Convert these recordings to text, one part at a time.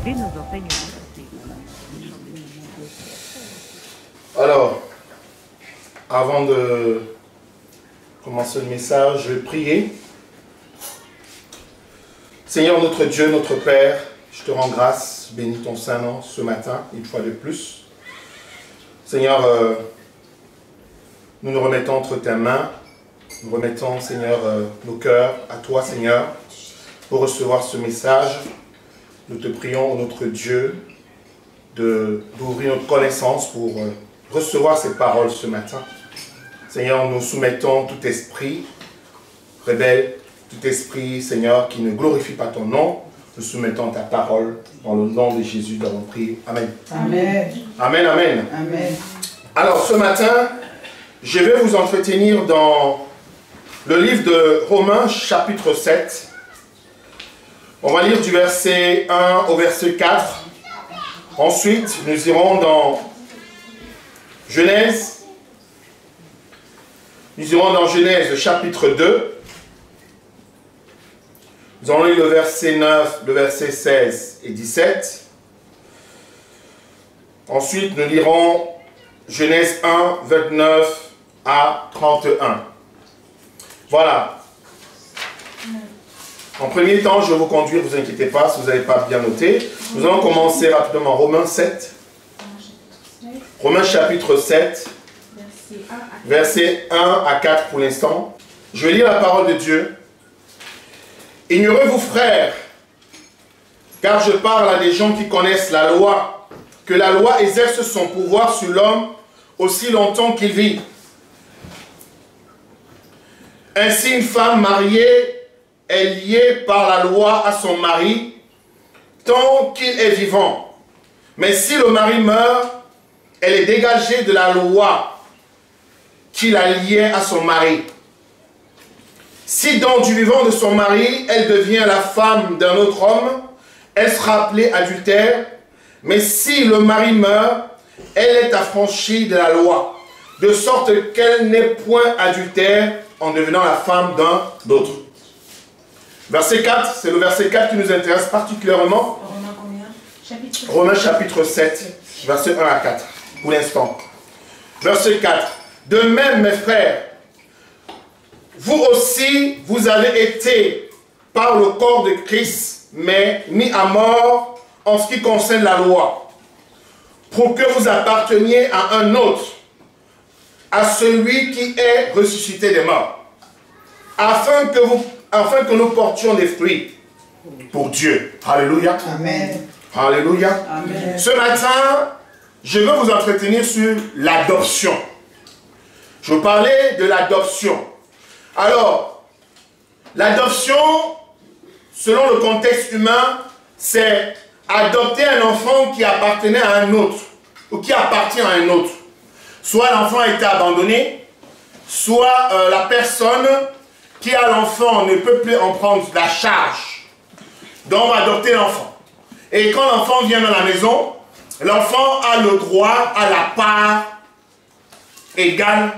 activer nos enseignements. Alors, avant de commencer le message, je vais prier. Seigneur notre Dieu, notre Père, je te rends grâce, bénis ton Saint-Nom ce matin, une fois de plus. Seigneur, nous nous remettons entre tes mains, nous remettons, Seigneur, nos cœurs à toi, Seigneur, pour recevoir ce message. Nous te prions, notre Dieu, d'ouvrir notre connaissance pour recevoir ces paroles ce matin. Seigneur, nous soumettons tout esprit rebelle, tout esprit, Seigneur, qui ne glorifie pas ton nom. Nous soumettons ta parole. Dans le nom de Jésus, nous avons prié. Amen. Amen. Amen, amen. Amen. Alors, ce matin, je vais vous entretenir dans le livre de Romains, chapitre 7. On va lire du verset 1 au verset 4. Ensuite, nous irons dans Genèse. Nous irons dans Genèse, chapitre 2. Nous allons lire le verset 9, le verset 16 et 17. Ensuite, nous lirons Genèse 1, 29 à 31. Voilà. En premier temps, je vais vous conduire, ne vous inquiétez pas si vous n'avez pas bien noté. Nous allons commencer rapidement. Romains 7. Romains chapitre 7. Versets 1 à 4 pour l'instant. Je vais lire la parole de Dieu. Ignorez-vous, frères, car je parle à des gens qui connaissent la loi, que la loi exerce son pouvoir sur l'homme aussi longtemps qu'il vit. Ainsi, une femme mariée est liée par la loi à son mari tant qu'il est vivant. Mais si le mari meurt, elle est dégagée de la loi qui la liait à son mari. Si donc du vivant de son mari, elle devient la femme d'un autre homme, elle sera appelée adultère. Mais si le mari meurt, elle est affranchie de la loi, de sorte qu'elle n'est point adultère en devenant la femme d'un autre. Verset 4, c'est le verset 4 qui nous intéresse particulièrement. Romains combien? Romains chapitre 7, verset 1 à 4, pour l'instant. Verset 4. De même, mes frères, vous aussi, vous avez été par le corps de Christ, mais mis à mort en ce qui concerne la loi, pour que vous apparteniez à un autre, à celui qui est ressuscité des morts, afin que nous portions des fruits pour Dieu. Alléluia. Amen. Alléluia. Amen. Ce matin, je veux vous entretenir sur l'adoption. Je veux parler de l'adoption. Alors, l'adoption, selon le contexte humain, c'est adopter un enfant qui appartenait à un autre, ou qui appartient à un autre. Soit l'enfant a été abandonné, soit la personne qui a l'enfant ne peut plus en prendre la charge. Donc on va adopter l'enfant. Et quand l'enfant vient dans la maison, l'enfant a le droit à la part égale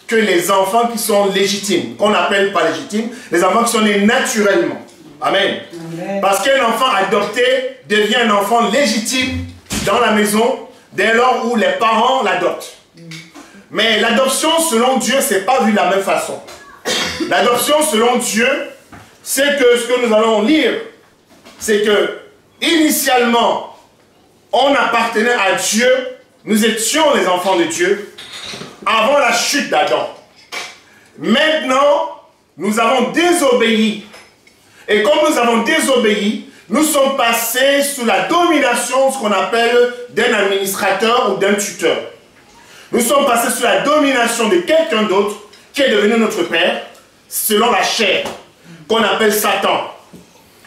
que les enfants qui sont légitimes, qu'on n'appelle pas légitimes, les enfants qui sont nés naturellement. Amen. Amen. Parce qu'un enfant adopté devient un enfant légitime dans la maison dès lors où les parents l'adoptent. Mais l'adoption selon Dieu, c'est pas vu de la même façon. L'adoption selon Dieu, c'est que ce que nous allons lire, c'est que initialement, on appartenait à Dieu, nous étions les enfants de Dieu, avant la chute d'Adam. Maintenant, nous avons désobéi. Et comme nous avons désobéi, nous sommes passés sous la domination, ce qu'on appelle d'un administrateur ou d'un tuteur. Nous sommes passés sous la domination de quelqu'un d'autre qui est devenu notre père, selon la chair, qu'on appelle Satan.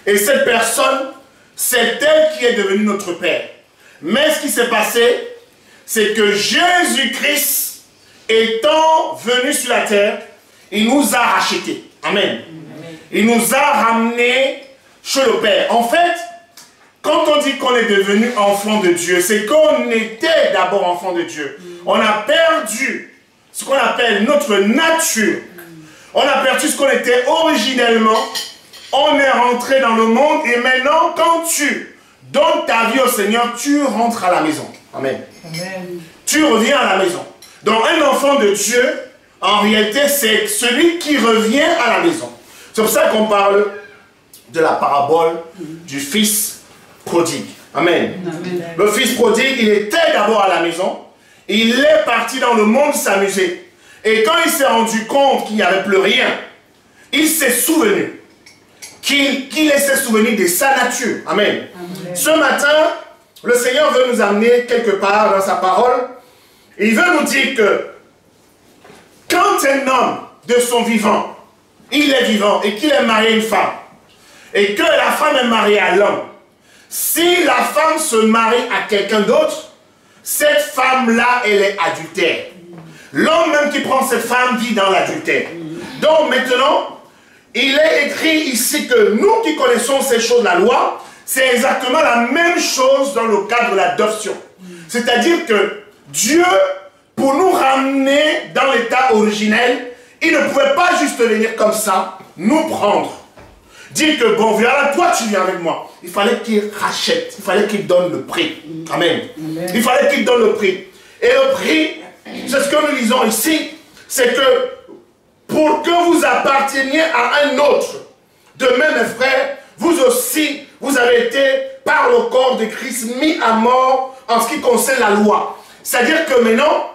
Et cette personne, c'est elle qui est devenue notre père. Mais ce qui s'est passé, c'est que Jésus-Christ, étant venu sur la terre, il nous a rachetés. Amen. Il nous a ramenés chez le Père. En fait, quand on dit qu'on est devenu enfant de Dieu, c'est qu'on était d'abord enfant de Dieu. On a perdu ce qu'on appelle notre nature. On a perdu ce qu'on était originellement. On est rentré dans le monde et maintenant, quand tu donnes ta vie au Seigneur, tu rentres à la maison. Amen. Amen. Tu reviens à la maison. Donc un enfant de Dieu, en réalité, c'est celui qui revient à la maison. C'est pour ça qu'on parle de la parabole du fils prodigue. Amen. Amen. Le fils prodigue, il était d'abord à la maison. Il est parti dans le monde s'amuser. Et quand il s'est rendu compte qu'il n'y avait plus rien, il s'est souvenu qu'il s'est souvenu de sa nature. Amen. Amen. Ce matin, le Seigneur veut nous amener quelque part dans sa parole. Il veut nous dire que quand un homme de son vivant, il est vivant et qu'il est marié à une femme, et que la femme est mariée à l'homme, si la femme se marie à quelqu'un d'autre, cette femme-là, elle est adultère. L'homme même qui prend cette femme vit dans l'adultère. Donc maintenant, il est écrit ici que nous qui connaissons ces choses, la loi, c'est exactement la même chose dans le cadre de l'adoption. C'est-à-dire que Dieu, pour nous ramener dans l'état originel, il ne pouvait pas juste venir comme ça, nous prendre. Dire que bon, voilà, toi tu viens avec moi. Il fallait qu'il rachète, il fallait qu'il donne le prix. Amen. Amen. Il fallait qu'il donne le prix. Et le prix, c'est ce que nous lisons ici, c'est que pour que vous apparteniez à un autre, de même mes frères, vous aussi, vous avez été par le corps de Christ mis à mort en ce qui concerne la loi. C'est-à-dire que maintenant,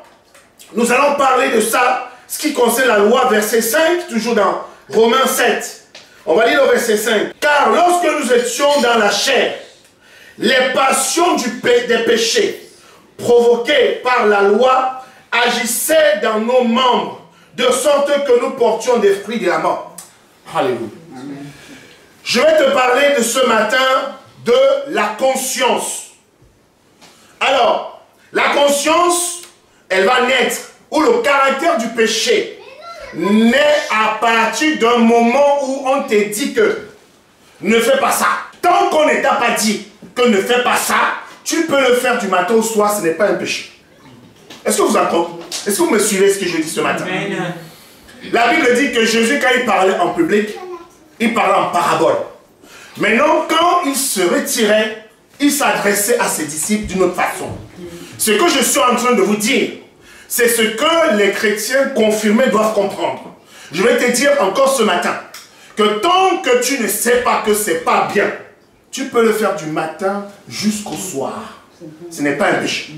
nous allons parler de ça, ce qui concerne la loi, verset 5, toujours dans Romains 7. On va lire le verset 5. Car lorsque nous étions dans la chair, les passions des péchés provoquées par la loi agissaient dans nos membres, de sorte que nous portions des fruits de la mort. Alléluia. Amen. Je vais te parler de ce matin de la conscience. Alors, la conscience, elle va naître, ou le caractère du péché naît à partir d'un moment où on te dit que ne fais pas ça. Tant qu'on ne t'a pas dit que ne fais pas ça, tu peux le faire du matin au soir, ce n'est pas un péché. Est-ce que vous entendez? Est-ce que vous me suivez ce que je dis ce matin? Amen. La Bible dit que Jésus, quand il parlait en public, il parlait en parabole. Maintenant, quand il se retirait, il s'adressait à ses disciples d'une autre façon. Ce que je suis en train de vous dire, c'est ce que les chrétiens confirmés doivent comprendre. Je vais te dire encore ce matin, que tant que tu ne sais pas que c'est pas bien, tu peux le faire du matin jusqu'au soir. Ce n'est pas un péché.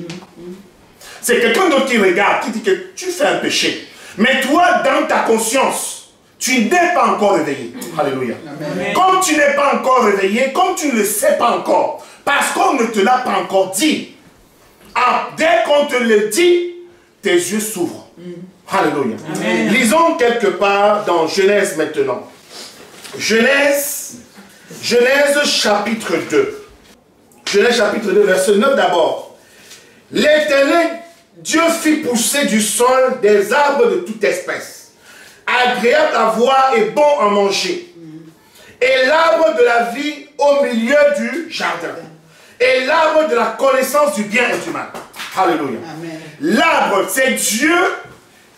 C'est quelqu'un d'autre qui regarde, qui dit que tu fais un péché. Mais toi, dans ta conscience, tu n'es pas encore réveillé. Alléluia. Amen. Comme tu n'es pas encore réveillé, comme tu ne le sais pas encore, parce qu'on ne te l'a pas encore dit, dès qu'on te le dit, tes yeux s'ouvrent. Alléluia. Amen. Lisons quelque part dans Genèse maintenant. Genèse chapitre 2. Genèse chapitre 2, verset 9 d'abord. L'Éternel Dieu fit pousser du sol des arbres de toute espèce, agréables à voir et bons à manger. Et l'arbre de la vie au milieu du jardin. Et l'arbre de la connaissance du bien et du mal. Alléluia. L'arbre, c'est Dieu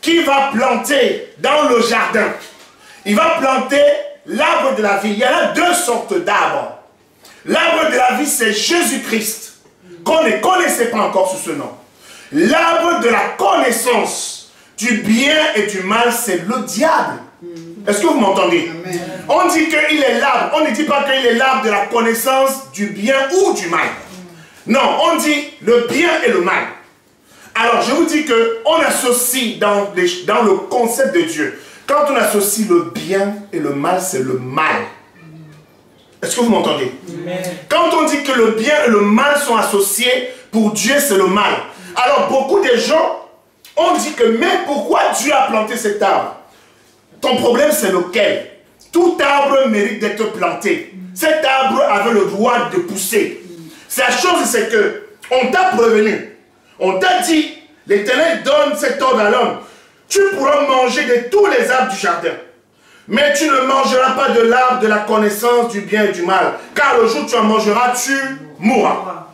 qui va planter dans le jardin. Il va planter l'arbre de la vie. Il y en a deux sortes d'arbres. L'arbre de la vie, c'est Jésus-Christ, qu'on ne connaissait pas encore sous ce nom. L'arbre de la connaissance du bien et du mal, c'est le diable. Est-ce que vous m'entendez? On dit qu'il est l'arbre. On ne dit pas qu'il est l'arbre de la connaissance du bien ou du mal. Non, on dit le bien et le mal. Alors, je vous dis qu'on associe dans le concept de Dieu, quand on associe le bien et le mal, c'est le mal. Est-ce que vous m'entendez? Quand on dit que le bien et le mal sont associés, pour Dieu, c'est le mal. Alors, beaucoup de gens ont dit que, mais pourquoi Dieu a planté cet arbre? Ton problème, c'est lequel? Tout arbre mérite d'être planté. Cet arbre avait le droit de pousser. La chose, c'est que on t'a prévenu. On t'a dit, l'Éternel donne cet ordre à l'homme. Tu pourras manger de tous les arbres du jardin. Mais tu ne mangeras pas de l'arbre de la connaissance du bien et du mal. Car le jour où tu en mangeras, tu mourras.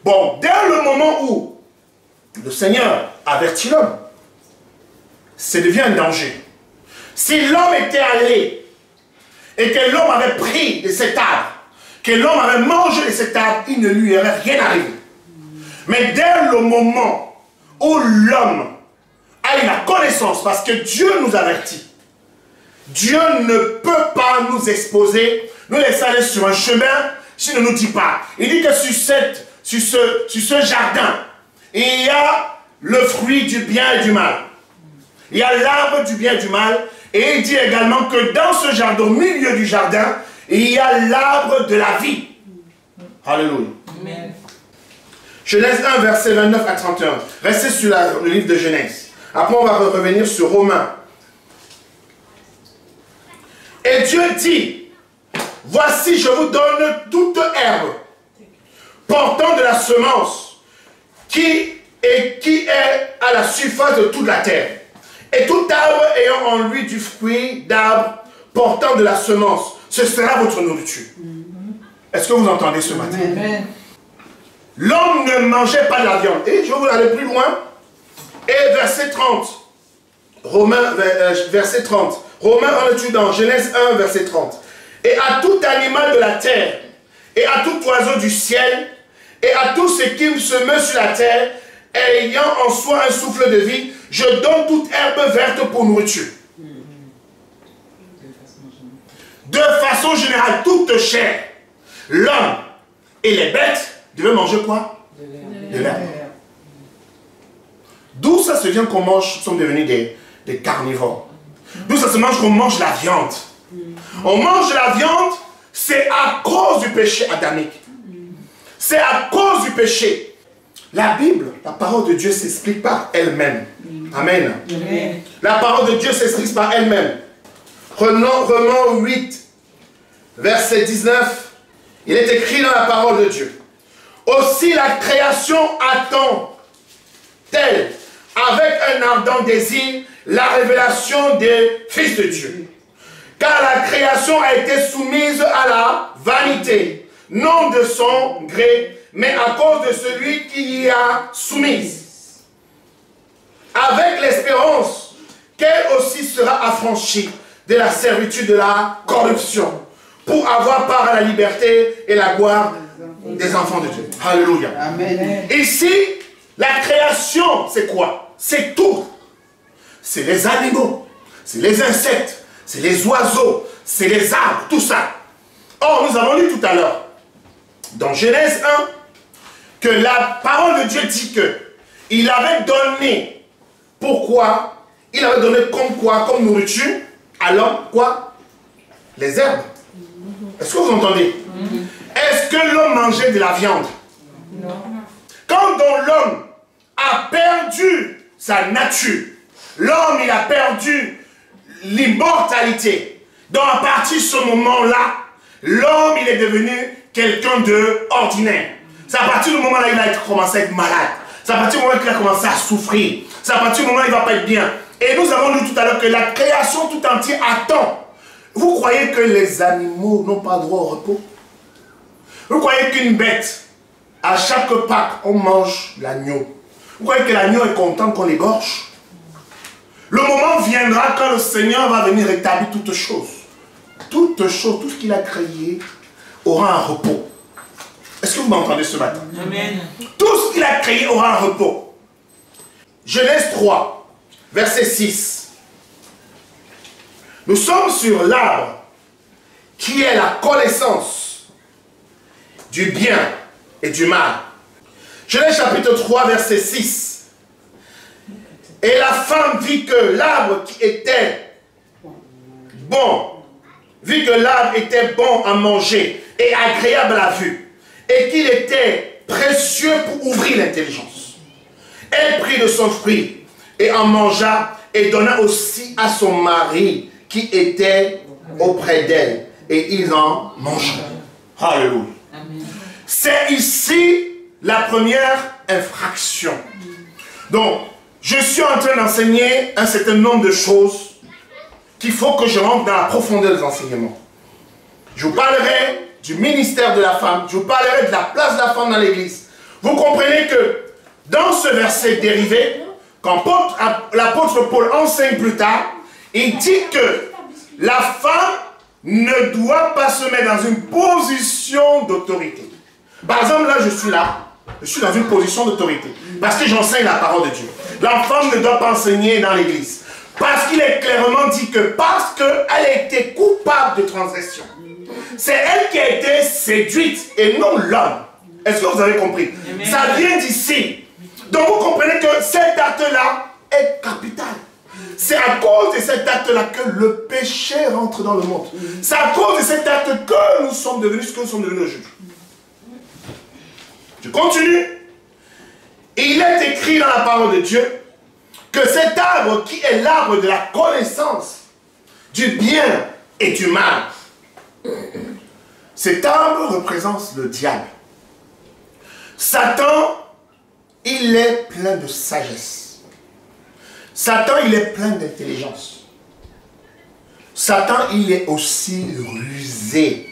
Bon, dès le moment où le Seigneur avertit l'homme, ça devient un danger. Si l'homme était allé et que l'homme avait pris de cet arbre, que l'homme avait mangé de cet arbre, il ne lui aurait rien arrivé. Mais dès le moment où l'homme a eu la connaissance, parce que Dieu nous avertit, Dieu ne peut pas nous exposer, nous laisser aller sur un chemin s'il ne nous dit pas. Il dit que sur ce jardin, il y a le fruit du bien et du mal. Il y a l'arbre du bien et du mal. Et il dit également que dans ce jardin, au milieu du jardin, il y a l'arbre de la vie. Alléluia. Amen. Genèse 1, verset 29 à 31. Restez sur le livre de Genèse. Après, on va revenir sur Romains. Et Dieu dit, voici, je vous donne toute herbe portant de la semence qui est à la surface de toute la terre. Et tout arbre ayant en lui du fruit d'arbre portant de la semence, ce sera votre nourriture. Est-ce que vous entendez ce matin? L'homme ne mangeait pas de la viande. Et je vais vous aller plus loin. Et verset 30. Romains, verset 30. Romains, on étudie dans Genèse 1, verset 30. Et à tout animal de la terre, et à tout oiseau du ciel, et à tout ce qui se meut sur la terre, ayant en soi un souffle de vie, je donne toute herbe verte pour nourriture. De façon générale, toute chair, l'homme et les bêtes devaient manger quoi? De l'herbe. D'où ça se vient qu'on mange, nous sommes devenus des carnivores. D'où ça se mange qu'on mange la viande. On mange la viande, c'est à cause du péché adamique. C'est à cause du péché. La Bible, la parole de Dieu s'explique par elle-même. Amen. Amen. La parole de Dieu s'explique par elle-même. Romains 8, verset 19, il est écrit dans la parole de Dieu. Aussi la création attend-elle avec un ardent désir la révélation des fils de Dieu. Car la création a été soumise à la vanité, non de son gré, mais à cause de celui qui y a soumise. Avec l'espérance qu'elle aussi sera affranchie de la servitude de la corruption, pour avoir part à la liberté et la gloire des enfants de Dieu. Alléluia. Amen. Ici, la création, c'est quoi? C'est tout. C'est les animaux, c'est les insectes, c'est les oiseaux, c'est les arbres, tout ça. Or, nous avons lu tout à l'heure, dans Genèse 1, que la parole de Dieu dit que il avait donné, pourquoi? Il avait donné comme quoi? Comme nourriture à l'homme, quoi? Les herbes. Est-ce que vous entendez? Est-ce que l'homme mangeait de la viande? Non. Quand l'homme a perdu sa nature, l'homme il a perdu l'immortalité. Donc à partir de ce moment-là, l'homme il est devenu quelqu'un d'ordinaire. C'est à partir du moment-là il a commencé à être malade. C'est à partir du moment qu'il a commencé à souffrir. C'est à partir du moment où il ne va pas être bien. Et nous avons lu tout à l'heure que la création tout entière attend. Vous croyez que les animaux n'ont pas droit au repos? Vous croyez qu'une bête, à chaque Pâques, on mange l'agneau? Vous croyez que l'agneau est content qu'on l'égorge? Le moment viendra quand le Seigneur va venir rétablir toutes choses. Toutes choses, tout ce qu'il a créé aura un repos. Est-ce que vous m'entendez ce matin? Amen. Tout ce qu'il a créé aura un repos. Genèse 3, verset 6. Nous sommes sur l'arbre qui est la connaissance du bien et du mal. Genèse chapitre 3, verset 6. Et la femme vit que l'arbre qui était bon, vit que l'arbre était bon à manger et agréable à la vue, et qu'il était précieux pour ouvrir l'intelligence. Elle prit de son fruit et en mangea et donna aussi à son mari qui était auprès d'elle, et ils en mangèrent. Alléluia. C'est ici la première infraction. Donc, je suis en train d'enseigner un certain nombre de choses qu'il faut que je rentre dans la profondeur des enseignements. Je vous parlerai du ministère de la femme, je vous parlerai de la place de la femme dans l'église. Vous comprenez que dans ce verset dérivé, quand l'apôtre Paul enseigne plus tard, il dit que la femme ne doit pas se mettre dans une position d'autorité. Par exemple, là, je suis dans une position d'autorité. Parce que j'enseigne la parole de Dieu. La femme ne doit pas enseigner dans l'église. Parce qu'il est clairement dit que parce qu'elle a été coupable de transgression, c'est elle qui a été séduite et non l'homme. Est-ce que vous avez compris? Amen. Ça vient d'ici. Donc vous comprenez que cet acte-là est capital. C'est à cause de cet acte-là que le péché rentre dans le monde. C'est à cause de cet acte que nous sommes devenus ce que nous sommes devenus aujourd'hui. Je continue. Il est écrit dans la parole de Dieu que cet arbre qui est l'arbre de la connaissance du bien et du mal, cet arbre représente le diable. Satan, il est plein de sagesse. Satan, il est plein d'intelligence. Satan, il est aussi rusé.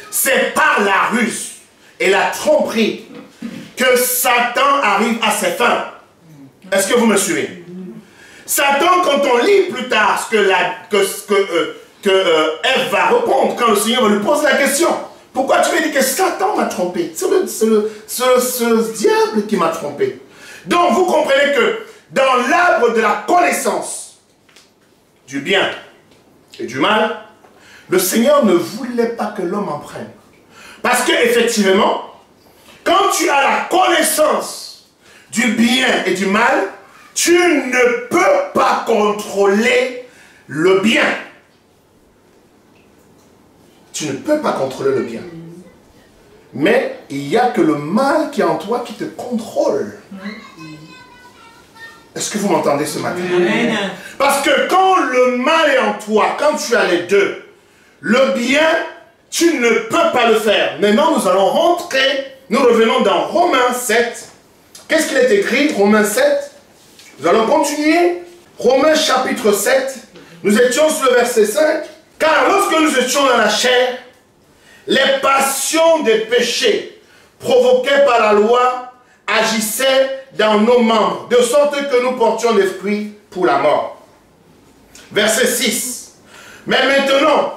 C'est par la ruse et la tromperie que Satan arrive à ses fins. Est-ce que vous me suivez? Satan, quand on lit plus tard ce que Ève va répondre, quand le Seigneur va lui poser la question, pourquoi tu veux dire que Satan m'a trompé? C'est le diable qui m'a trompé. Donc vous comprenez que dans l'arbre de la connaissance du bien et du mal, le Seigneur ne voulait pas que l'homme en prenne. Parce que effectivement, quand tu as la connaissance du bien et du mal, tu ne peux pas contrôler le bien. Tu ne peux pas contrôler le bien. Mais il n'y a que le mal qui est en toi qui te contrôle. Est-ce que vous m'entendez ce matin? Amen. Parce que quand le mal est en toi, quand tu as les deux, le bien, tu ne peux pas le faire. Maintenant, nous allons rentrer, nous revenons dans Romains 7. Qu'est-ce qu'il est écrit? Romains 7. Nous allons continuer. Romains chapitre 7. Nous étions sur le verset 5. Car lorsque nous étions dans la chair, les passions des péchés provoquées par la loi agissaient dans nos membres, de sorte que nous portions des fruits pour la mort. Verset 6. Mais maintenant,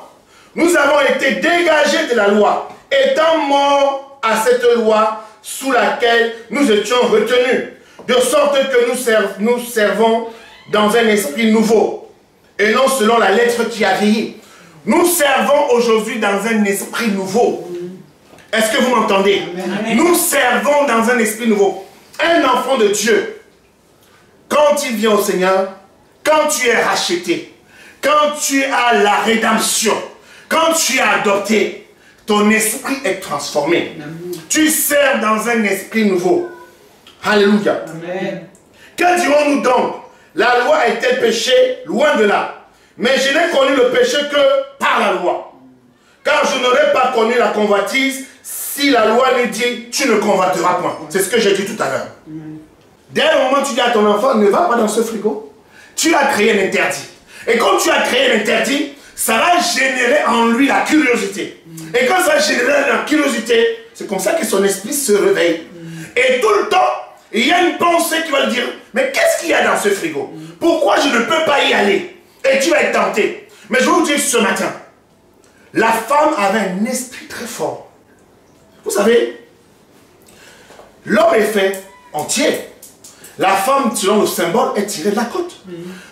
nous avons été dégagés de la loi, étant morts à cette loi sous laquelle nous étions retenus, de sorte que nous servons dans un esprit nouveau, et non selon la lettre qui a vieilli. Nous servons aujourd'hui dans un esprit nouveau. Est-ce que vous m'entendez? Nous servons dans un esprit nouveau. Un enfant de Dieu, quand il vient au Seigneur, quand tu es racheté, quand tu as la rédemption, quand tu es adopté, ton esprit est transformé. Tu sers dans un esprit nouveau. Alléluia. Amen. Que dirons-nous donc? La loi est-elle péché? Loin de là. Mais je n'ai connu le péché que par la loi. Car je n'aurais pas connu la convoitise si la loi lui dit, tu ne convoiteras point. C'est ce que j'ai dit tout à l'heure. Dès le moment où tu dis à ton enfant, ne va pas dans ce frigo, tu as créé un interdit. Et quand tu as créé un interdit, ça va générer en lui la curiosité. Et quand ça génère la curiosité, c'est comme ça que son esprit se réveille. Et tout le temps, il y a une pensée qui va lui dire, mais qu'est-ce qu'il y a dans ce frigo? Pourquoi je ne peux pas y aller? Et tu vas être tenté. Mais je vais vous dire ce matin, la femme avait un esprit très fort. Vous savez, l'homme est fait entier. La femme, selon le symbole, est tirée de la côte.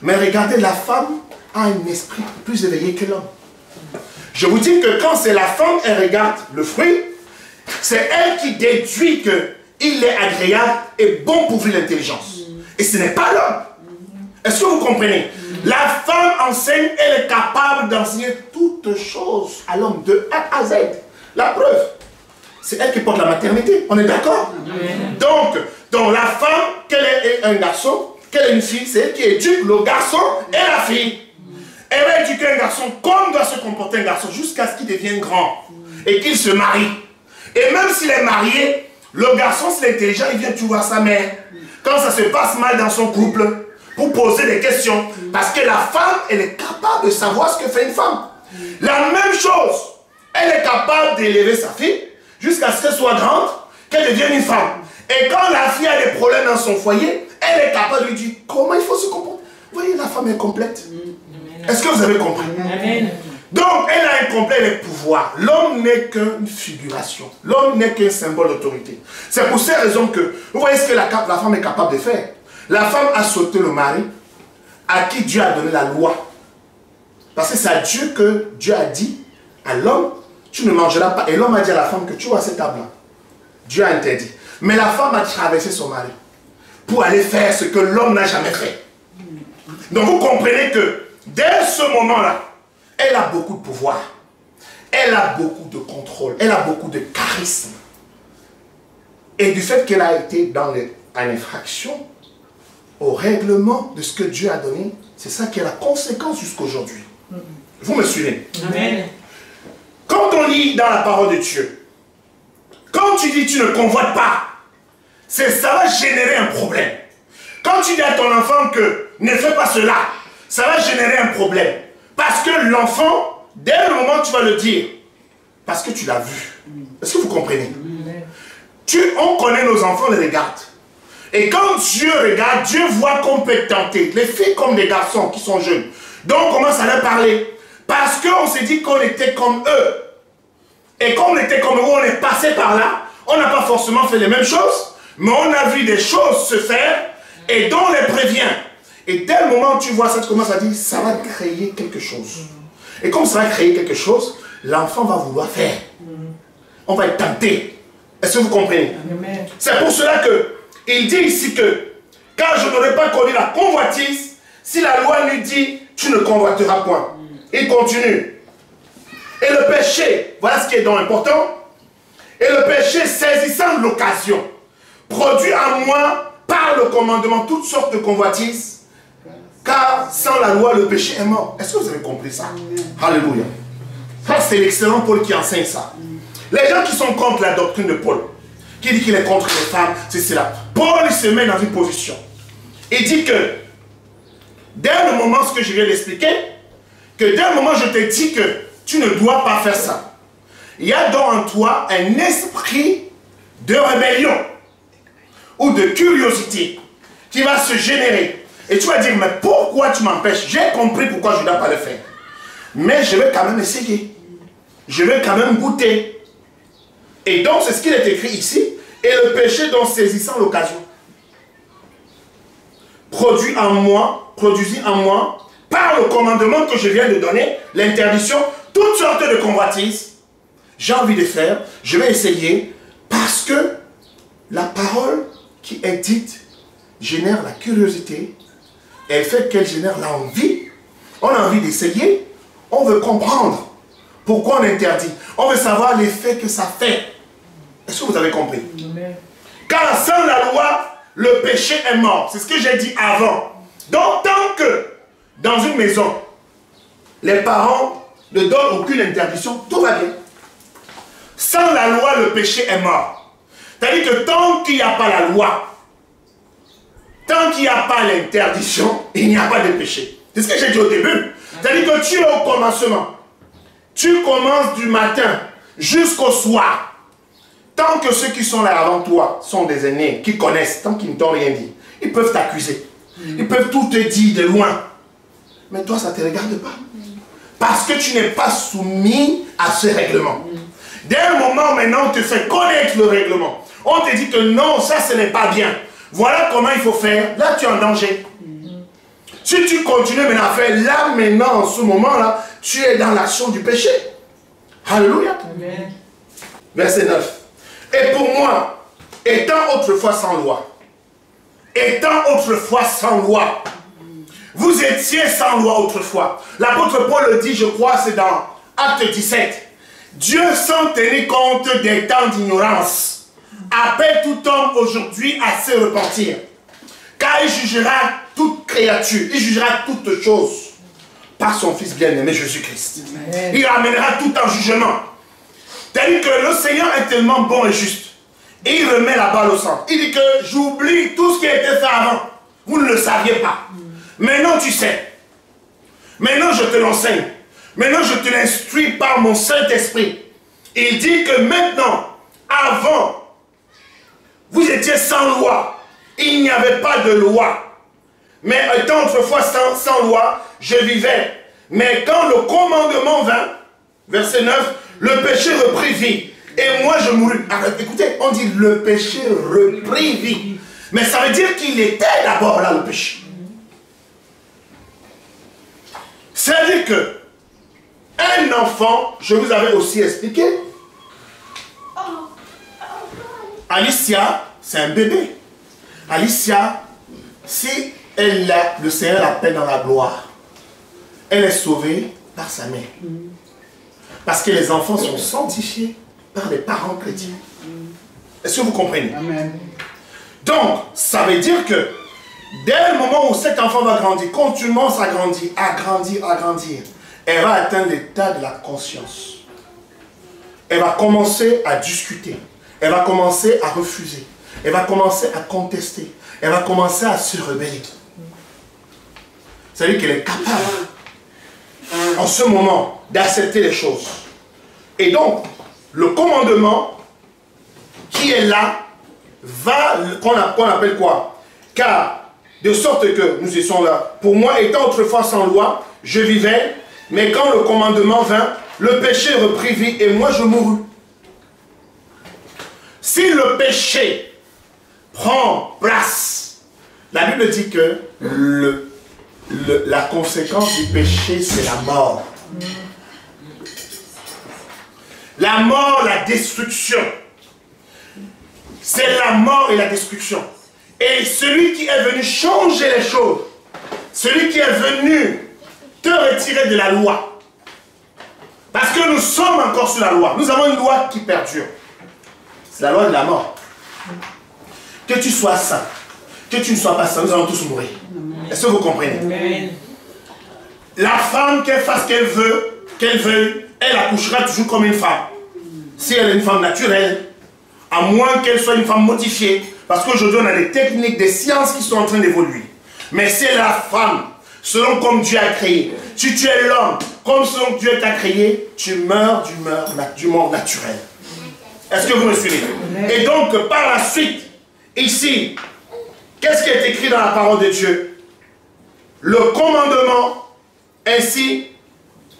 Mais regardez, la femme a un esprit plus éveillé que l'homme. Je vous dis que quand c'est la femme, elle regarde le fruit, c'est elle qui déduit qu'il est agréable et bon pour l'intelligence. Et ce n'est pas l'homme. Est-ce que vous comprenez? La femme enseigne, elle est capable d'enseigner toutes choses à l'homme de A à Z. La preuve, c'est elle qui porte la maternité. On est d'accord? Donc la femme, qu'elle est un garçon, qu'elle est une fille, c'est elle qui éduque le garçon et la fille. Elle va éduquer un garçon comme doit se comporter un garçon jusqu'à ce qu'il devienne grand et qu'il se marie. Et même s'il est marié, le garçon, s'il est intelligent, il vient tout voir sa mère. Quand ça se passe mal dans son couple, pour poser des questions. Parce que la femme, elle est capable de savoir ce que fait une femme. La même chose, elle est capable d'élever sa fille jusqu'à ce qu'elle soit grande, qu'elle devienne une femme. Et quand la fille a des problèmes dans son foyer, elle est capable de lui dire comment il faut se comporter. Vous voyez, la femme est complète. Est-ce que vous avez compris? Amen. Donc, elle a un complet de pouvoir. L'homme n'est qu'une figuration. L'homme n'est qu'un symbole d'autorité. C'est pour ces raisons que, vous voyez ce que la femme est capable de faire. La femme a sauté le mari à qui Dieu a donné la loi. Parce que c'est à Dieu que Dieu a dit à l'homme, tu ne mangeras pas. Et l'homme a dit à la femme que tu vois cette table-là. Dieu a interdit. Mais la femme a traversé son mari pour aller faire ce que l'homme n'a jamais fait. Donc vous comprenez que dès ce moment-là, elle a beaucoup de pouvoir. Elle a beaucoup de contrôle. Elle a beaucoup de charisme. Et du fait qu'elle a été dans l'infraction au règlement de ce que Dieu a donné, c'est ça qui est la conséquence jusqu'aujourd'hui. Vous me suivez? Amen. Quand on lit dans la parole de Dieu, quand tu dis tu ne convoites pas, ça va générer un problème. Quand tu dis à ton enfant que ne fais pas cela, ça va générer un problème. Parce que l'enfant, dès le moment où tu vas le dire, parce que tu l'as vu. Est-ce que vous comprenez? On connaît nos enfants, on les regarde. Et quand Dieu regarde, Dieu voit qu'on peut tenter. Les filles comme les garçons qui sont jeunes. Donc on commence à leur parler. Parce qu'on s'est dit qu'on était comme eux. Et comme on était comme eux, on est passé par là, on n'a pas forcément fait les mêmes choses, mais on a vu des choses se faire et dont on les prévient. Et dès le moment où tu vois ça, tu commences à dire, ça va créer quelque chose. Et comme ça va créer quelque chose, l'enfant va vouloir faire. On va être tenté. Est-ce que vous comprenez? C'est pour cela qu'il dit ici que, car je n'aurais pas connu la convoitise, si la loi lui dit, tu ne convoiteras point. Il continue. Et le péché, voilà ce qui est donc important. Et le péché, saisissant l'occasion, produit en moi, par le commandement, toutes sortes de convoitises. Car sans la loi, le péché est mort. Est-ce que vous avez compris ça? Alléluia. Ça, c'est l'excellent Paul qui enseigne ça. Les gens qui sont contre la doctrine de Paul, qui dit qu'il est contre les femmes, c'est cela. Paul il se met dans une position. Il dit que, dès le moment, ce que je viens d'expliquer, que dès le moment où je te dis que tu ne dois pas faire ça, il y a donc en toi un esprit de rébellion ou de curiosité qui va se générer. Et tu vas dire, mais pourquoi tu m'empêches? J'ai compris pourquoi je ne dois pas le faire. Mais je vais quand même essayer. Je vais quand même goûter. Et donc, c'est ce qu'il est écrit ici. Et le péché, donc, saisissant l'occasion, produisit en moi, par le commandement que je viens de donner, l'interdiction, toutes sortes de convoitises. J'ai envie de faire, je vais essayer, parce que la parole qui est dite génère la curiosité, elle fait qu'elle génère l'envie. On a envie d'essayer, on veut comprendre pourquoi on interdit. On veut savoir l'effet que ça fait. Est-ce que vous avez compris? Car sans la loi, le péché est mort. C'est ce que j'ai dit avant. Donc tant que dans une maison, les parents ne donnent aucune interdiction, tout va bien. Sans la loi, le péché est mort. C'est-à-dire que tant qu'il n'y a pas la loi, tant qu'il n'y a pas l'interdiction, il n'y a pas de péché. C'est ce que j'ai dit au début. C'est-à-dire que tu es au commencement. Tu commences du matin jusqu'au soir. Tant que ceux qui sont là avant toi sont des aînés, qui connaissent, tant qu'ils ne t'ont rien dit, ils peuvent t'accuser. Ils peuvent tout te dire de loin. Mais toi, ça ne te regarde pas. Parce que tu n'es pas soumis à ce règlement. Dès le moment maintenant, on te fait connaître le règlement. On te dit que non, ça, ce n'est pas bien. Voilà comment il faut faire. Là, tu es en danger. Si tu continues maintenant à faire, là, maintenant, en ce moment-là, tu es dans l'action du péché. Alléluia. Amen. Verset 9. Et pour moi, étant autrefois sans loi, vous étiez sans loi autrefois. L'apôtre Paul le dit, je crois, c'est dans Acte 17. Dieu, sans tenir compte des temps d'ignorance, appelle tout homme aujourd'hui à se repentir. Car il jugera toute créature, il jugera toutes choses par son Fils bien-aimé Jésus-Christ. Il ramènera tout en jugement. C'est-à-dire que le Seigneur est tellement bon et juste. Et il remet la balle au centre. Il dit que j'oublie tout ce qui a été fait avant. Vous ne le saviez pas. Maintenant tu sais. Maintenant je te l'enseigne. Maintenant je te l'instruis par mon Saint-Esprit. Il dit que maintenant, avant, vous étiez sans loi. Il n'y avait pas de loi. Mais étant autrefois sans loi, je vivais. Mais quand le commandement vint, verset 9, le péché reprit vie. Et moi je mourus. Alors, écoutez, on dit le péché reprit vie. Mais ça veut dire qu'il était d'abord là, le péché. C'est-à-dire que un enfant, je vous avais aussi expliqué, Alicia, c'est un bébé. Alicia, si le Seigneur l'appelle dans la gloire, elle est sauvée par sa mère. Parce que les enfants sont sanctifiés par les parents chrétiens. Est-ce que vous comprenez? Amen. Donc, ça veut dire que dès le moment où cet enfant va grandir, continuellement s'agrandir, agrandir, elle va atteindre l'état de la conscience. Elle va commencer à discuter. Elle va commencer à refuser. Elle va commencer à contester. Elle va commencer à se rebeller. C'est-à-dire qu'elle est capable, en ce moment, d'accepter les choses. Et donc, le commandement qui est là, va, qu'on appelle quoi? Car, de sorte que, nous y sommes là, pour moi, étant autrefois sans loi, je vivais, mais quand le commandement vint, le péché reprit vie et moi je mourus. Si le péché prend place, la Bible dit que la conséquence du péché, c'est la mort. La mort, la destruction. C'est la mort et la destruction. Et celui qui est venu changer les choses, celui qui est venu te retirer de la loi, parce que nous sommes encore sous la loi, nous avons une loi qui perdure. C'est la loi de la mort. Que tu sois saint, que tu ne sois pas saint, nous allons tous mourir. Est-ce que vous comprenez? Amen. La femme, qu'elle fasse qu'elle veuille, elle accouchera toujours comme une femme. Si elle est une femme naturelle, à moins qu'elle soit une femme modifiée, parce qu'aujourd'hui on a des techniques, des sciences qui sont en train d'évoluer. Mais c'est la femme, selon comme Dieu a créé. Si tu es l'homme, comme selon Dieu t'a créé, tu meurs du mort naturel. Est-ce que vous me suivez? Et donc, par la suite, ici, qu'est-ce qui est écrit dans la parole de Dieu? Le commandement, ainsi,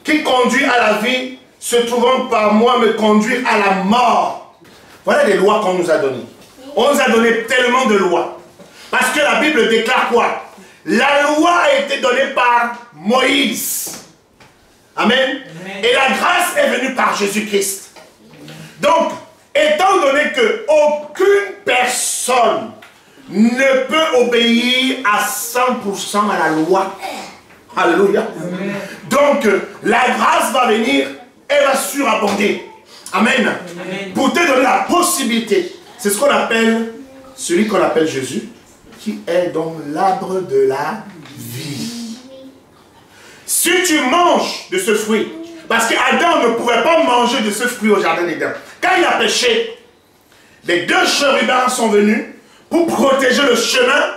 qui conduit à la vie, se trouvant par moi, me conduire à la mort. Voilà les lois qu'on nous a données. On nous a donné tellement de lois. Parce que la Bible déclare quoi? La loi a été donnée par Moïse. Amen. Et la grâce est venue par Jésus-Christ. Donc, étant donné qu'aucune personne ne peut obéir à 100% à la loi. Alléluia. Amen. Donc, la grâce va venir, elle va surabonder. Amen. Amen. Pour te donner la possibilité. C'est ce qu'on appelle, celui qu'on appelle Jésus, qui est dans l'arbre de la vie. Si tu manges de ce fruit, parce qu'Adam ne pouvait pas manger de ce fruit au jardin d'Éden. Quand il a péché, les deux chérubins sont venus pour protéger le chemin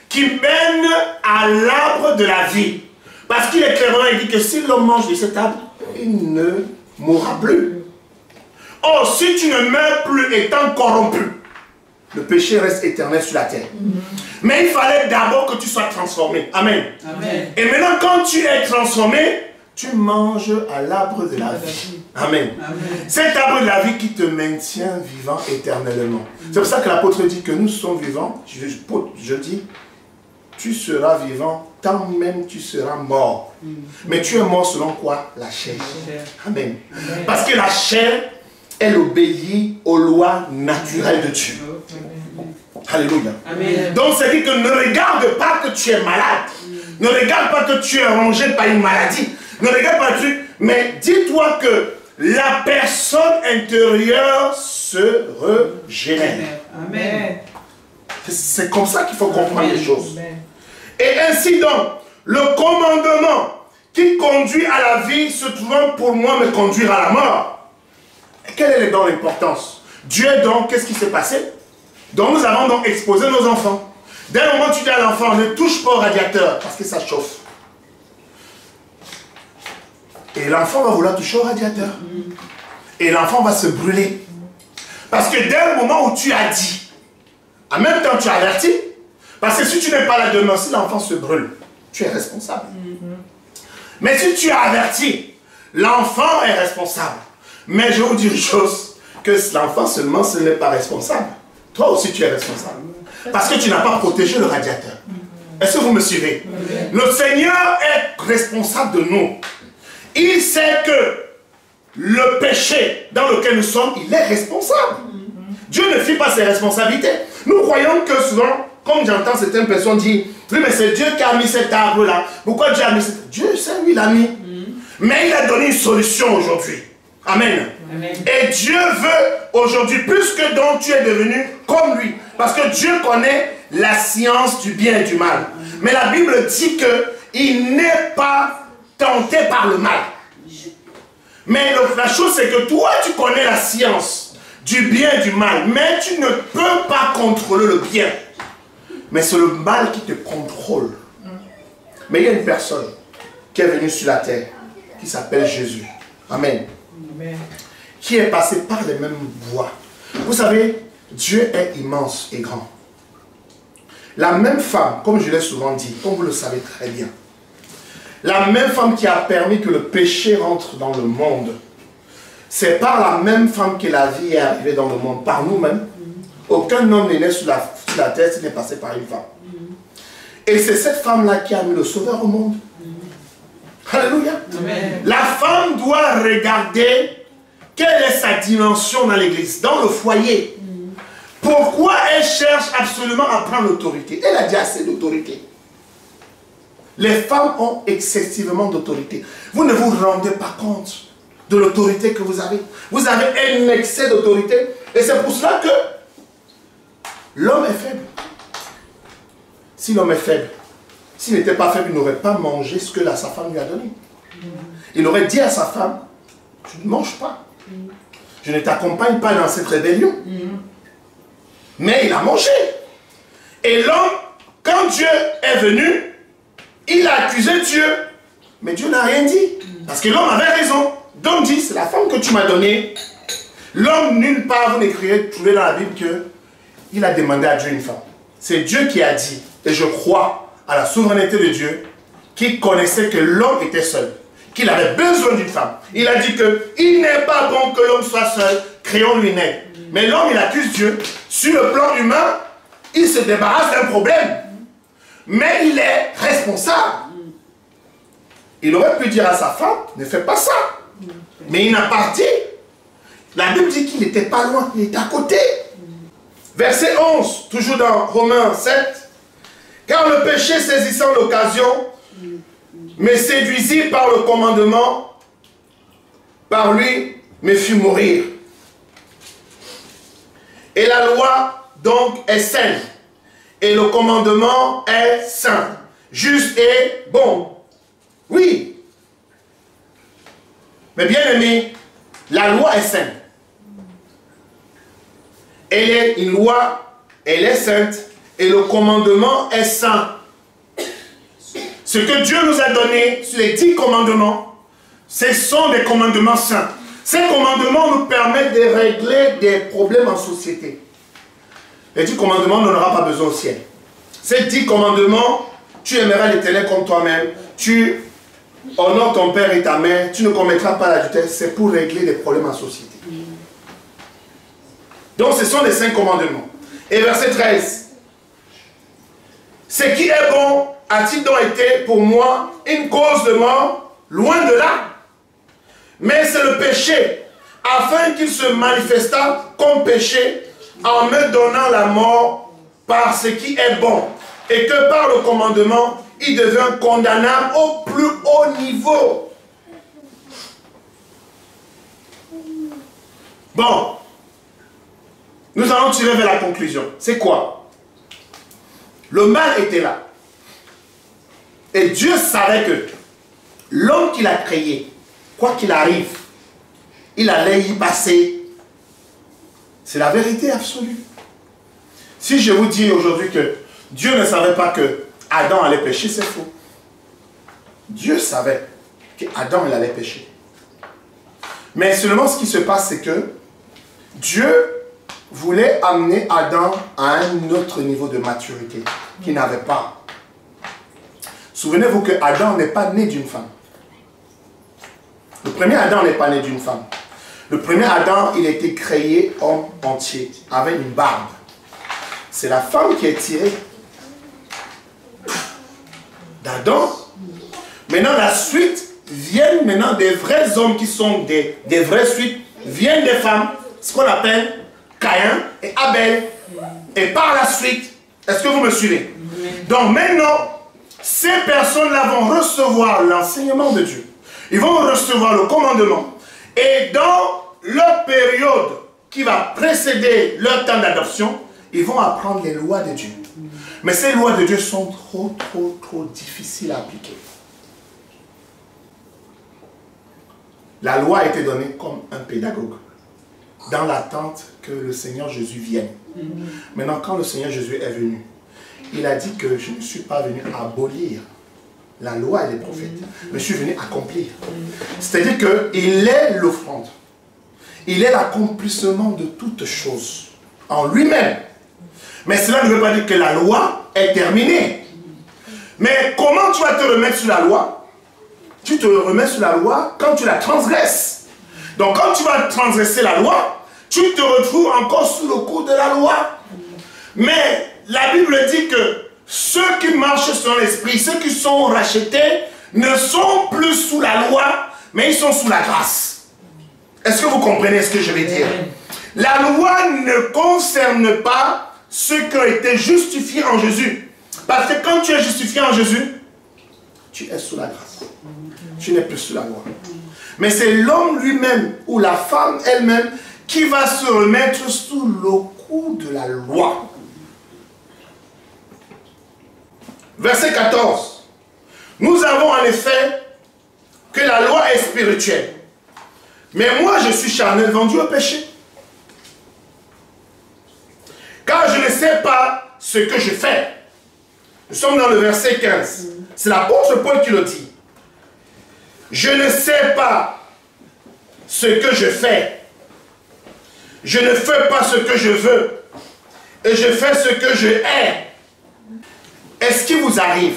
qui mène à l'arbre de la vie. Parce qu'il est clairement dit que si l'homme mange de cet arbre, il ne mourra plus. Or, si tu ne meurs plus étant corrompu, le péché reste éternel sur la terre. Mais il fallait d'abord que tu sois transformé. Amen. Amen. Et maintenant, quand tu es transformé, tu manges à l'arbre de la vie. Amen. Amen. Cet arbre de la vie qui te maintient vivant éternellement. C'est pour ça que l'apôtre dit que nous sommes vivants. Je dis, tu seras vivant tant même tu seras mort. Mais tu es mort selon quoi? La chair. Amen. Amen. Parce que la chair, elle obéit aux lois naturelles de Dieu. Alléluia. Amen. Donc c'est dit que ne regarde pas que tu es malade. Ne regarde pas que tu es rongé par une maladie. Ne regarde pas le truc. Mais dis-toi que la personne intérieure se régénère. Amen. C'est comme ça qu'il faut comprendre les choses. Amen. Et ainsi donc, le commandement qui conduit à la vie se trouvant pour moi me conduire à la mort. Et quelle est donc l'importance? Dieu donc, qu'est-ce qui s'est passé? Donc nous avons donc exposé nos enfants. Dès le moment où tu dis à l'enfant, ne touche pas au radiateur parce que ça chauffe. Et l'enfant va vouloir toucher au radiateur. Et l'enfant va se brûler. Parce que dès le moment où tu as dit, en même temps tu as averti, parce que si tu n'es pas là demain, si l'enfant se brûle, tu es responsable. Mais si tu as averti, l'enfant est responsable. Mais je vais vous dire une chose, que l'enfant seulement, ce n'est pas responsable. Toi aussi, tu es responsable. Parce que tu n'as pas protégé le radiateur. Est-ce que vous me suivez? Le Seigneur est responsable de nous. Il sait que le péché dans lequel nous sommes, il est responsable. Dieu ne fit pas ses responsabilités. Nous croyons que souvent, comme j'entends certaines personnes dire, oui, mais c'est Dieu qui a mis cet arbre-là. Pourquoi Dieu a mis cet arbre? Dieu, c'est lui, il l'a mis. Mais il a donné une solution aujourd'hui. Amen. Amen. Et Dieu veut aujourd'hui, plus que donc tu es devenu comme lui. Parce que Dieu connaît la science du bien et du mal. Mais la Bible dit qu'il n'est pas tenté par le mal. Mais la chose c'est que toi tu connais la science du bien et du mal. Mais tu ne peux pas contrôler le bien. Mais c'est le mal qui te contrôle. Mais il y a une personne qui est venue sur la terre, qui s'appelle Jésus. Amen. Amen. Qui est passé par les mêmes voies. Vous savez, Dieu est immense et grand. La même femme, comme je l'ai souvent dit, comme vous le savez très bien, la même femme qui a permis que le péché rentre dans le monde, c'est par la même femme que la vie est arrivée dans le monde, par nous-mêmes. Aucun homme n'est né sur la terre s'il n'est passé par une femme. Et c'est cette femme-là qui a mis le sauveur au monde. Alléluia. Amen. La femme doit regarder quelle est sa dimension dans l'église, dans le foyer. Pourquoi elle cherche absolument à prendre l'autorité? Elle a déjà assez d'autorité. Les femmes ont excessivement d'autorité. Vous ne vous rendez pas compte de l'autorité que vous avez. Vous avez un excès d'autorité. Et c'est pour cela que l'homme est faible. Si l'homme est faible, s'il n'était pas faible, il n'aurait pas mangé ce que sa femme lui a donné. Il aurait dit à sa femme, tu ne manges pas. Je ne t'accompagne pas dans cette rébellion. Mais il a mangé. Et l'homme, quand Dieu est venu, il a accusé Dieu. Mais Dieu n'a rien dit. Parce que l'homme avait raison. Donc dit, c'est la femme que tu m'as donnée. L'homme, nulle part, vous n'écrivez, trouvez dans la Bible qu'il a demandé à Dieu une femme. C'est Dieu qui a dit. Et je crois à la souveraineté de Dieu, qui connaissait que l'homme était seul, qu'il avait besoin d'une femme. Il a dit qu'il n'est pas bon que l'homme soit seul, créons-lui une aide. Mais l'homme, il accuse Dieu. Sur le plan humain, il se débarrasse d'un problème. Mais il est responsable. Il aurait pu dire à sa femme, ne fais pas ça. Mais il n'a pas dit. La Bible dit qu'il n'était pas loin, il était à côté. Verset 11, toujours dans Romains 7. Car le péché saisissant l'occasion, me séduisit par le commandement, par lui me fit mourir. Et la loi donc est saine, et le commandement est saint, juste et bon. Oui. Mais bien aimé, la loi est saine. Elle est une loi, elle est sainte, et le commandement est saint. Ce que Dieu nous a donné sur les 10 commandements, ce sont des commandements saints. Ces commandements nous permettent de régler des problèmes en société. Les 10 commandements n'aura pas besoin au ciel. Ces 10 commandements, tu aimeras l'Éternel comme toi-même, tu honores ton père et ta mère, tu ne commettras pas l'adultère, c'est pour régler des problèmes en société. Donc ce sont les 5 commandements. Et verset 13. Ce qui est bon a-t-il donc été pour moi une cause de mort? Loin de là. Mais c'est le péché, afin qu'il se manifestât comme péché en me donnant la mort par ce qui est bon. Et que par le commandement, il devient condamnable au plus haut niveau. Bon. Nous allons tirer vers la conclusion. C'est quoi? Le mal était là. Et Dieu savait que l'homme qu'il a créé, quoi qu'il arrive, il allait y passer. C'est la vérité absolue. Si je vous dis aujourd'hui que Dieu ne savait pas que Adam allait pécher, c'est faux. Dieu savait qu'Adam allait pécher. Mais seulement ce qui se passe, c'est que Dieu voulait amener Adam à un autre niveau de maturité qu'il n'avait pas. Souvenez-vous que Adam n'est pas né d'une femme. Le premier Adam n'est pas né d'une femme. Le premier Adam, il a été créé homme entier, avec une barbe. C'est la femme qui est tirée d'Adam. Maintenant, la suite viennent maintenant des vrais hommes qui sont des vraies suites, viennent des femmes, ce qu'on appelle Caïn et Abel. Et par la suite, est-ce que vous me suivez? Donc maintenant, ces personnes-là vont recevoir l'enseignement de Dieu. Ils vont recevoir le commandement. Et dans leur période qui va précéder leur temps d'adoption, ils vont apprendre les lois de Dieu. Mais ces lois de Dieu sont trop difficiles à appliquer. La loi a été donnée comme un pédagogue, dans l'attente que le Seigneur Jésus vienne. Maintenant, quand le Seigneur Jésus est venu, il a dit que je ne suis pas venu abolir la loi et les prophètes, mais je suis venu accomplir. C'est-à-dire qu'il est l'offrande. Il est l'accomplissement de toutes choses en lui-même. Mais cela ne veut pas dire que la loi est terminée. Mais comment tu vas te remettre sur la loi? Tu te remets sur la loi quand tu la transgresses. Donc quand tu vas transgresser la loi, tu te retrouves encore sous le coup de la loi. Mais la Bible dit que ceux qui marchent selon l'esprit, ceux qui sont rachetés, ne sont plus sous la loi, mais ils sont sous la grâce. Est-ce que vous comprenez ce que je vais dire? La loi ne concerne pas ceux qui ont été justifiés en Jésus. Parce que quand tu es justifié en Jésus, tu es sous la grâce. Tu n'es plus sous la loi. Mais c'est l'homme lui-même ou la femme elle-même qui va se remettre sous le coup de la loi. Verset 14. Nous avons en effet que la loi est spirituelle. Mais moi je suis charnel, vendu au péché. Car je ne sais pas ce que je fais. Nous sommes dans le verset 15. C'est l'apôtre Paul qui le dit. Je ne sais pas ce que je fais. Je ne fais pas ce que je veux. Et je fais ce que je hais. Est-ce qu'il vous arrive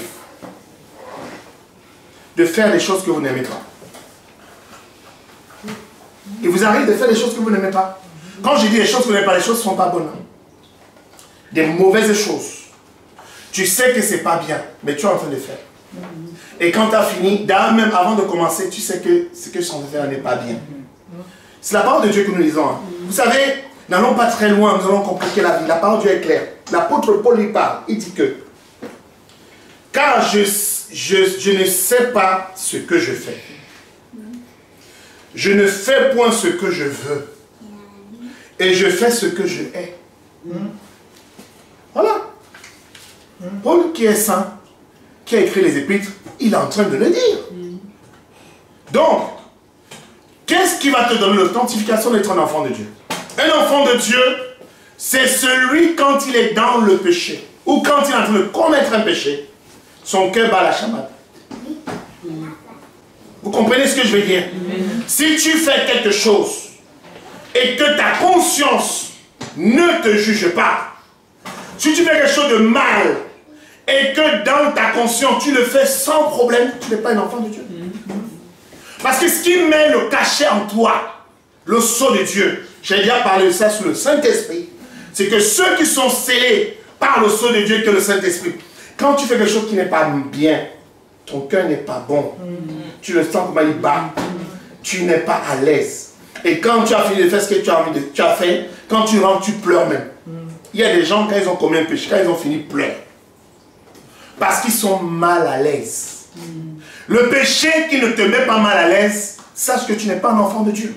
de faire des choses que vous n'aimez pas? Il vous arrive de faire des choses que vous n'aimez pas? Quand je dis des choses que vous n'aimez pas, les choses ne sont pas bonnes. Des mauvaises choses. Tu sais que ce n'est pas bien, mais tu es en train de faire. Et quand tu as fini, même avant de commencer, tu sais que ce que je suis en train de faire n'est pas bien. C'est la parole de Dieu que nous lisons. Hein. Vous savez, n'allons pas très loin, nous allons compliquer la vie. La parole de Dieu est claire. L'apôtre Paul lui parle. Il dit que car je ne sais pas ce que je fais. Je ne fais point ce que je veux. Et je fais ce que je hais. Voilà. Paul qui est saint, qui a écrit les épîtres, il est en train de le dire. Donc, qu'est-ce qui va te donner l'authentification d'être un enfant de Dieu? Un enfant de Dieu, c'est celui quand il est dans le péché, ou quand il est en train de commettre un péché, son cœur bat la chamade. Vous comprenez ce que je veux dire? Si tu fais quelque chose et que ta conscience ne te juge pas, si tu fais quelque chose de mal et que dans ta conscience tu le fais sans problème, tu n'es pas un enfant de Dieu. Parce que ce qui met le cachet en toi, le sceau de Dieu, j'ai déjà parlé de ça sous le Saint-Esprit, c'est que ceux qui sont scellés par le sceau de Dieu que le Saint-Esprit, quand tu fais quelque chose qui n'est pas bien, ton cœur n'est pas bon, tu le sens comme il bat, tu n'es pas à l'aise. Et quand tu as fini de faire ce que tu as fait, quand tu rentres, tu pleures même. Il y a des gens, quand ils ont commis un péché, quand ils ont fini, pleurent. Parce qu'ils sont mal à l'aise. Le péché qui ne te met pas mal à l'aise, sache que tu n'es pas un enfant de Dieu.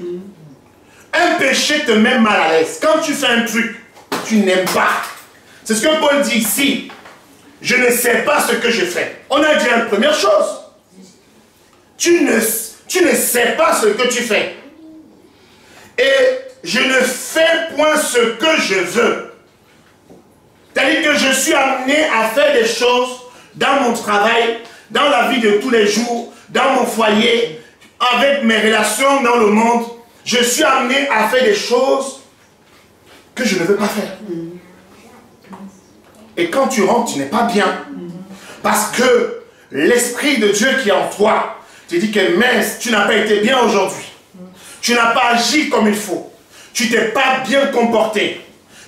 Un péché te met mal à l'aise. Quand tu fais un truc, tu n'aimes pas. C'est ce que Paul dit ici. Je ne sais pas ce que je fais. On a dit la première chose. Tu ne sais pas ce que tu fais. Et je ne fais point ce que je veux. C'est-à-dire que je suis amené à faire des choses dans mon travail, dans la vie de tous les jours, dans mon foyer, avec mes relations dans le monde. Je suis amené à faire des choses que je ne veux pas faire. Et quand tu rentres, tu n'es pas bien. Parce que l'Esprit de Dieu qui est en toi, Tu dis que mince, tu n'as pas été bien aujourd'hui. Tu n'as pas agi comme il faut. Tu t'es pas bien comporté.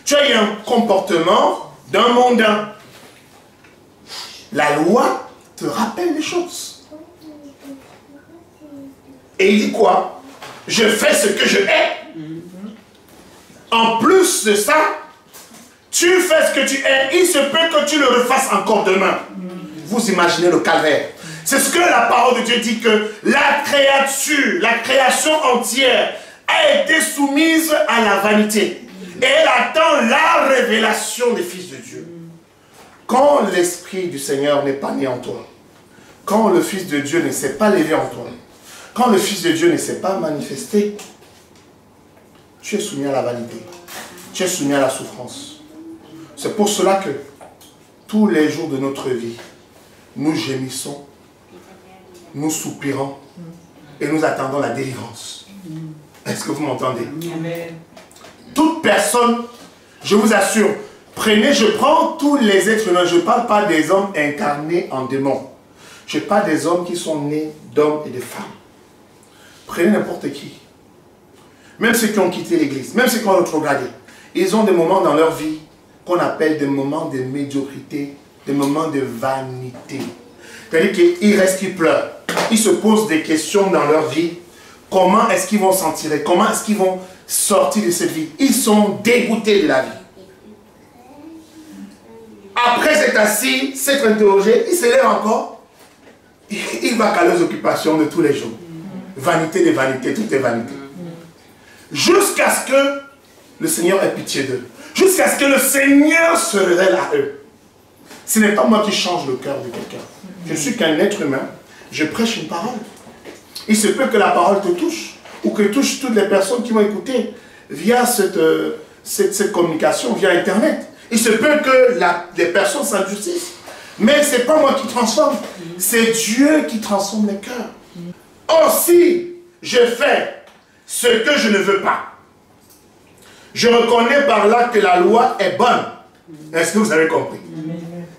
Tu as eu un comportement d'un mondain. La loi te rappelle les choses. Et il dit quoi? Je fais ce que je hais. En plus de ça, tu fais ce que tu hais. Il se peut que tu le refasses encore demain. Vous imaginez le calvaire. C'est ce que la parole de Dieu dit, que la créature, la création entière a été soumise à la vanité. Et elle attend la révélation des fils de Dieu. Quand l'Esprit du Seigneur n'est pas né en toi, quand le Fils de Dieu ne s'est pas levé en toi, quand le Fils de Dieu ne s'est pas manifesté, tu es soumis à la vanité. Tu es soumis à la souffrance. C'est pour cela que tous les jours de notre vie, nous gémissons, nous soupirons et nous attendons la délivrance. Est-ce que vous m'entendez? Toute personne, je vous assure, je prends tous les êtres humains, je ne parle pas des hommes incarnés en démons. Je parle des hommes qui sont nés d'hommes et de femmes. Prenez n'importe qui. Même ceux qui ont quitté l'église, même ceux qui ont rétrogradé, ils ont des moments dans leur vie qu'on appelle des moments de médiocrité, des moments de vanité. C'est-à-dire qu'ils restent, ils pleurent. Ils se posent des questions dans leur vie. Comment est-ce qu'ils vont s'en tirer? Comment est-ce qu'ils vont sortir de cette vie? Ils sont dégoûtés de la vie. Après s'être assis, s'être interrogé, il se lève encore. Il va qu'à leurs occupations de tous les jours. Vanité de vanité, tout est vanité. Jusqu'à ce que le Seigneur ait pitié d'eux. Jusqu'à ce que le Seigneur se révèle à eux. Ce n'est pas moi qui change le cœur de quelqu'un. Je ne suis qu'un être humain. Je prêche une parole. Il se peut que la parole te touche. Ou que touche toutes les personnes qui vont écouter via cette communication, via Internet. Il se peut que les personnes s'endurcissent. Mais ce n'est pas moi qui transforme. C'est Dieu qui transforme les cœurs. Or, si je fais ce que je ne veux pas, je reconnais par là que la loi est bonne. Est-ce que vous avez compris?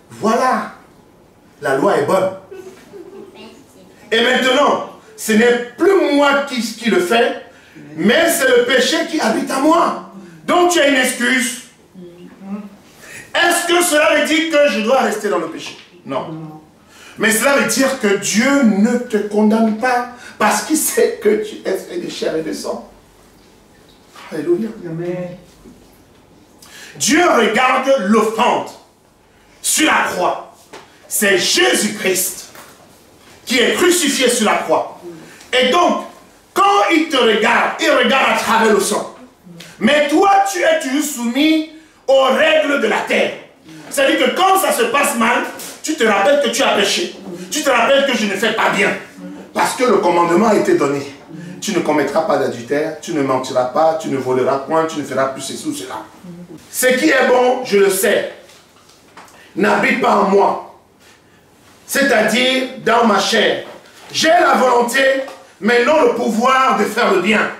Voilà. La loi est bonne. Et maintenant, ce n'est plus moi qui le fais, mais c'est le péché qui habite en moi. Donc tu as une excuse. Est-ce que cela veut dire que je dois rester dans le péché? Non. Mais cela veut dire que Dieu ne te condamne pas parce qu'il sait que tu es fait de chair et de sang. Alléluia. Amen. Dieu regarde l'offrande sur la croix. C'est Jésus-Christ qui est crucifié sur la croix. Et donc, quand il te regarde, il regarde à travers le sang. Mais toi, tu es toujours soumis aux règles de la terre. C'est-à-dire que quand ça se passe mal, tu te rappelles que tu as péché. Tu te rappelles que je ne fais pas bien. Parce que le commandement a été donné. Tu ne commettras pas d'adultère, tu ne mentiras pas, tu ne voleras point, tu ne feras plus ceci ou cela. Ce qui est bon, je le sais, n'habite pas en moi. C'est-à-dire dans ma chair. J'ai la volonté, mais non le pouvoir de faire le bien.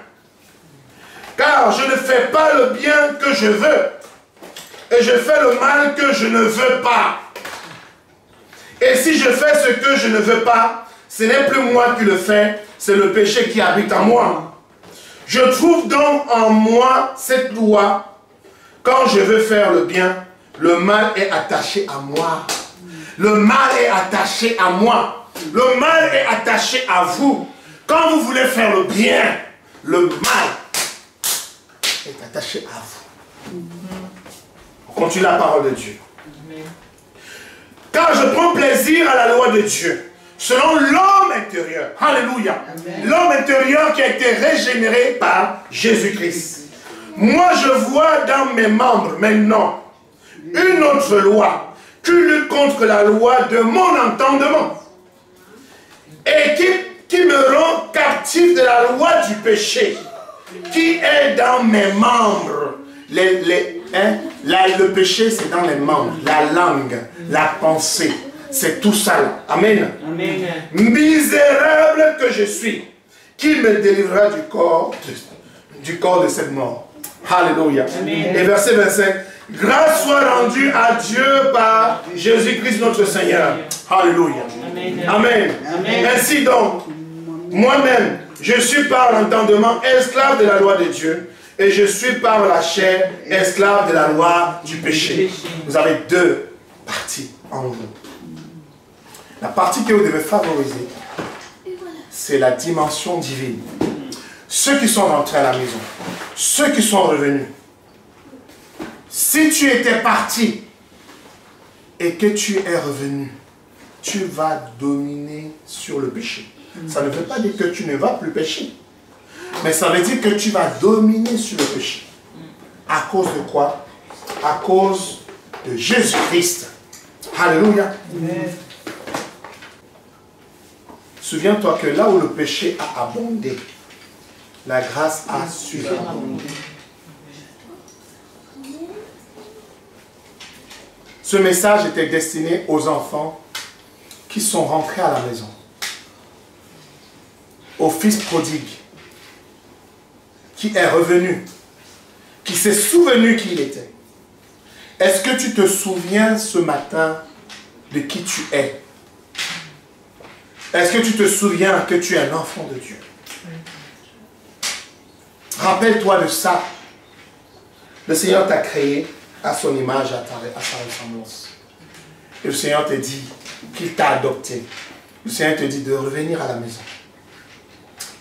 Car je ne fais pas le bien que je veux. Et je fais le mal que je ne veux pas. Et si je fais ce que je ne veux pas, ce n'est plus moi qui le fais, c'est le péché qui habite en moi. Je trouve donc en moi cette loi. Quand je veux faire le bien, le mal est attaché à moi. Le mal est attaché à moi. Le mal est attaché à vous. Quand vous voulez faire le bien, le mal est attaché à vous. On continue la parole de Dieu. Car je prends plaisir à la loi de Dieu, selon l'homme intérieur. Alléluia. L'homme intérieur qui a été régénéré par Jésus-Christ. Moi, je vois dans mes membres maintenant une autre loi qui lutte contre la loi de mon entendement et qui me rend captif de la loi du péché qui est dans mes membres. Le péché, c'est dans les membres, la langue, la pensée, c'est tout ça là. Amen. Amen. Misérable que je suis, qui me délivrera du corps de cette mort. Alléluia. Amen. Et verset 25. Grâce soit rendue à Dieu par Jésus-Christ notre Seigneur. Alléluia. Amen. Amen. Amen. Ainsi donc, Moi-même, je suis par l'entendement esclave de la loi de Dieu et je suis par la chair esclave de la loi du péché. Vous avez deux parties en vous. La partie que vous devez favoriser, c'est la dimension divine. Ceux qui sont rentrés à la maison, ceux qui sont revenus. Si tu étais parti et que tu es revenu, tu vas dominer sur le péché. Ça ne veut pas dire que tu ne vas plus pécher. Mais ça veut dire que tu vas dominer sur le péché. À cause de quoi? À cause de Jésus-Christ. Alléluia. Souviens-toi que là où le péché a abondé, la grâce a surabondé. Ce message était destiné aux enfants qui sont rentrés à la maison. Au fils prodigue, qui est revenu, qui s'est souvenu qui il était. Est-ce que tu te souviens ce matin de qui tu es? Est-ce que tu te souviens que tu es un enfant de Dieu? Rappelle-toi de ça. Le Seigneur t'a créé à son image, à sa ressemblance. Et le Seigneur te dit qu'il t'a adopté. Le Seigneur te dit de revenir à la maison.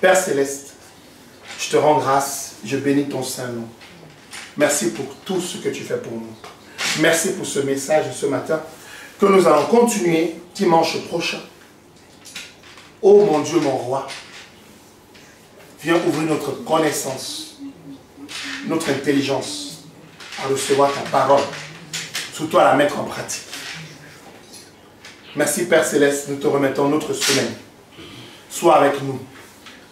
Père Céleste, je te rends grâce, je bénis ton Saint-Nom. Merci pour tout ce que tu fais pour nous. Merci pour ce message de ce matin que nous allons continuer dimanche prochain. Oh mon Dieu, mon roi, viens ouvrir notre connaissance, notre intelligence à recevoir ta parole, surtout à la mettre en pratique. Merci Père Céleste, nous te remettons notre semaine. Sois avec nous.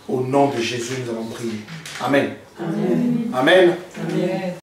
Au nom de Jésus, nous allons prier. Amen. Amen. Amen. Amen.